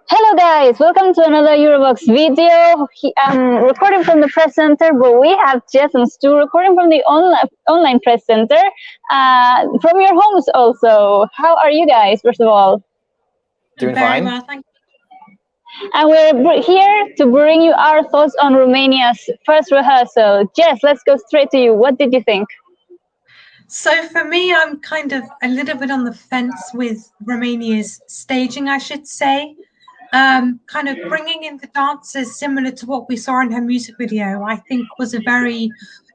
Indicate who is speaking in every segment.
Speaker 1: Hello guys, welcome to another Eurobox video. I'm recording from the press center, but we have Jess and Stu recording from the online press center, from your homes also. How are you guys, first of all?
Speaker 2: Doing
Speaker 3: Very
Speaker 2: fine.
Speaker 3: well, thank you.
Speaker 1: And we're here to bring you our thoughts on Romania's first rehearsal. Jess, let's go straight to you. What did you think?
Speaker 3: So for me, I'm kind of a little bit on the fence with Romania's staging, I should say. Kind of bringing in the dancers similar to what we saw in her music video, I think was a very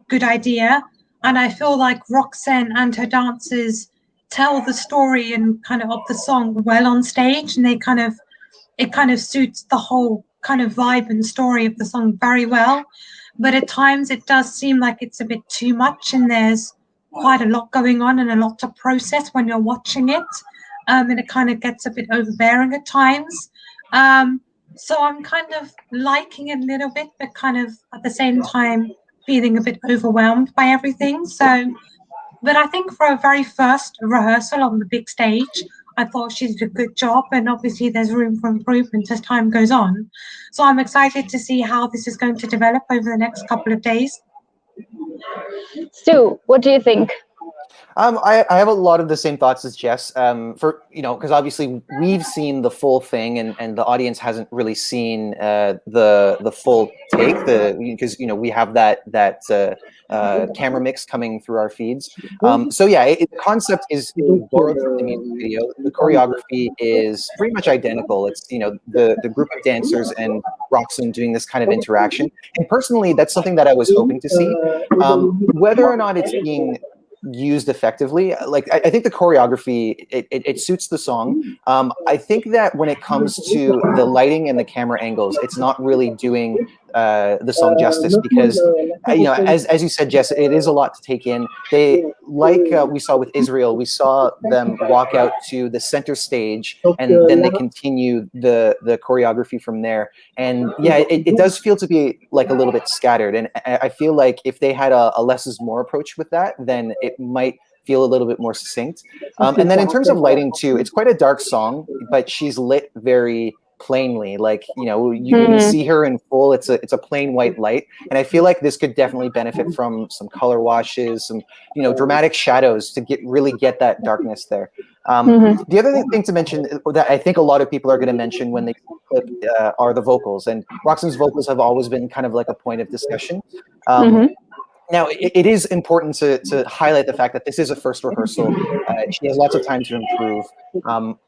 Speaker 3: good idea. And I feel like Roxen and her dancers tell the story and kind of the song well on stage, and it kind of suits the whole kind of vibe and story of the song very well. But at times it does seem like it's a bit too much, and there's quite a lot going on and a lot to process when you're watching it. And it kind of gets a bit overbearing at times. So I'm kind of liking it a little bit, but kind of at the same time feeling a bit overwhelmed by everything. But I think for a very first rehearsal on the big stage, I thought she did a good job, and obviously there's room for improvement as time goes on. So I'm excited to see how this is going to develop over the next couple of days.
Speaker 1: Stu, what do you think?
Speaker 2: I have a lot of the same thoughts as Jess. Because obviously we've seen the full thing, and the audience hasn't really seen the full take. Because we have that camera mix coming through our feeds. The concept is borrowed from the music video. The choreography is pretty much identical. It's the group of dancers and Roxen doing this kind of interaction. And personally, that's something that I was hoping to see. Whether or not it's being used effectively, like I think the choreography it suits the song. I think that when it comes to the lighting and the camera angles, it's not really doing the song justice, because as you said, Jess, it is a lot to take in. They we saw with Israel, we saw them walk out to the center stage, and then they continue the choreography from there. And yeah, it does feel to be like a little bit scattered, and I feel like if they had a less is more approach with that, then it might feel a little bit more succinct. And then in terms of lighting too, it's quite a dark song, but she's lit very plainly. Like you can see her in full. It's a plain white light, and I feel like this could definitely benefit from some color washes, some dramatic shadows to really get that darkness there. The other thing to mention that I think a lot of people are going to mention when they clip are the vocals, and Roxanne's vocals have always been kind of like a point of discussion. Now, it is important to highlight the fact that this is a first rehearsal. She has lots of time to improve.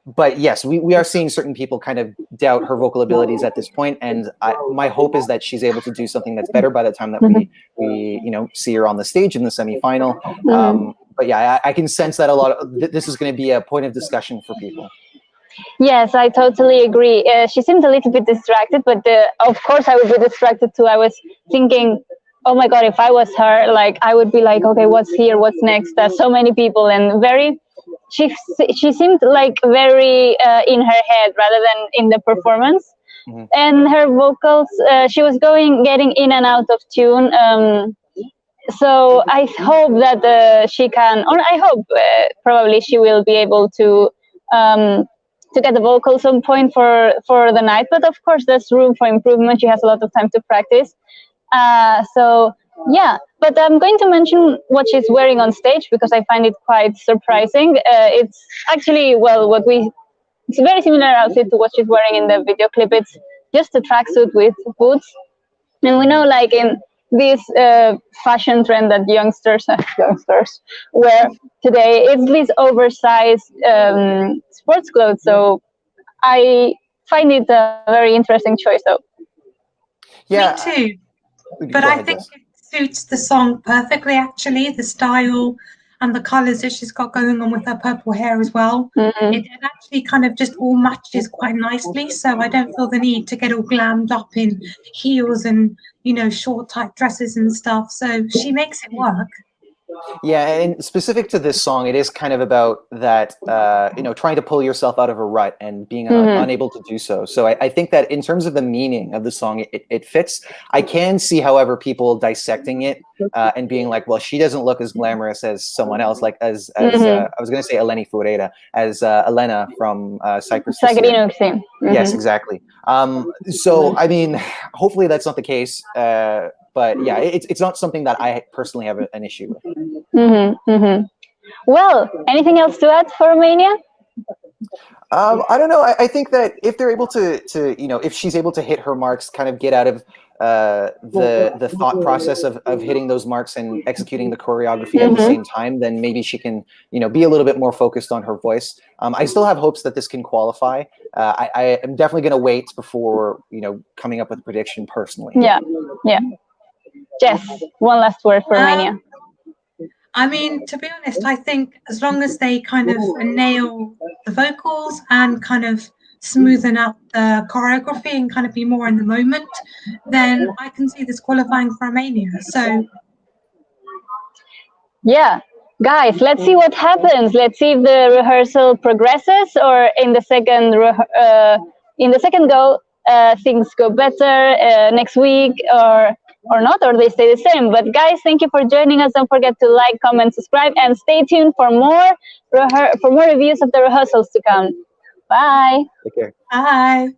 Speaker 2: But yes, we are seeing certain people kind of doubt her vocal abilities at this point, and my hope is that she's able to do something that's better by the time that we see her on the stage in the semifinal. But yeah, I can sense that this is going to be a point of discussion for people.
Speaker 1: Yes, I totally agree. She seems a little bit distracted, but of course I would be distracted too. I was thinking, oh my God, if I was her, like I would be like, okay, what's here? What's next? There's so many people, and she seemed like very in her head rather than in the performance. And her vocals, she was getting in and out of tune. So I hope that she can, or I hope probably she will be able to get the vocals on point for the night. But of course, there's room for improvement. She has a lot of time to practice. So yeah, but I'm going to mention what she's wearing on stage because I find it quite surprising. It's actually, it's a very similar outfit to what she's wearing in the video clip. It's just a tracksuit with boots. And we know, like in this fashion trend that youngsters wear today, it's this oversized sports clothes. So I find it a very interesting choice though.
Speaker 2: Yeah.
Speaker 3: Me too. But I think it suits the song perfectly, actually, the style and the colours that she's got going on with her purple hair as well. It actually kind of just all matches quite nicely, so I don't feel the need to get all glammed up in heels and, short tight dresses and stuff. So she makes it work.
Speaker 2: Yeah, and specific to this song, it is kind of about that, trying to pull yourself out of a rut and being unable to do so. So I think that in terms of the meaning of the song, it fits. I can see, however, people dissecting it and being like, well, she doesn't look as glamorous as someone else, like as I was going to say Eleni Foureira, as Elena from Cyprus. Yes, exactly. So, I mean, hopefully that's not the case. But yeah, it's not something that I personally have an issue with.
Speaker 1: Well, anything else to add for Romania?
Speaker 2: I don't know. I think that if they're able to, if she's able to hit her marks, kind of get out of the thought process of hitting those marks and executing the choreography at the same time, then maybe she can, be a little bit more focused on her voice. I still have hopes that this can qualify. I am definitely going to wait before, coming up with a prediction personally.
Speaker 1: Yeah. Jess, one last word for Romania.
Speaker 3: I mean, to be honest, I think as long as they kind of nail the vocals and kind of smoothen out the choreography and kind of be more in the moment, then I can see this qualifying for Romania. So,
Speaker 1: yeah, guys, let's see what happens. Let's see if the rehearsal progresses, or in the second go, things go better next week, or not, or they stay the same. But guys, thank you for joining us. Don't forget to like, comment, subscribe, and stay tuned for more reviews of the rehearsals to come. Bye.
Speaker 2: Take care.
Speaker 3: bye.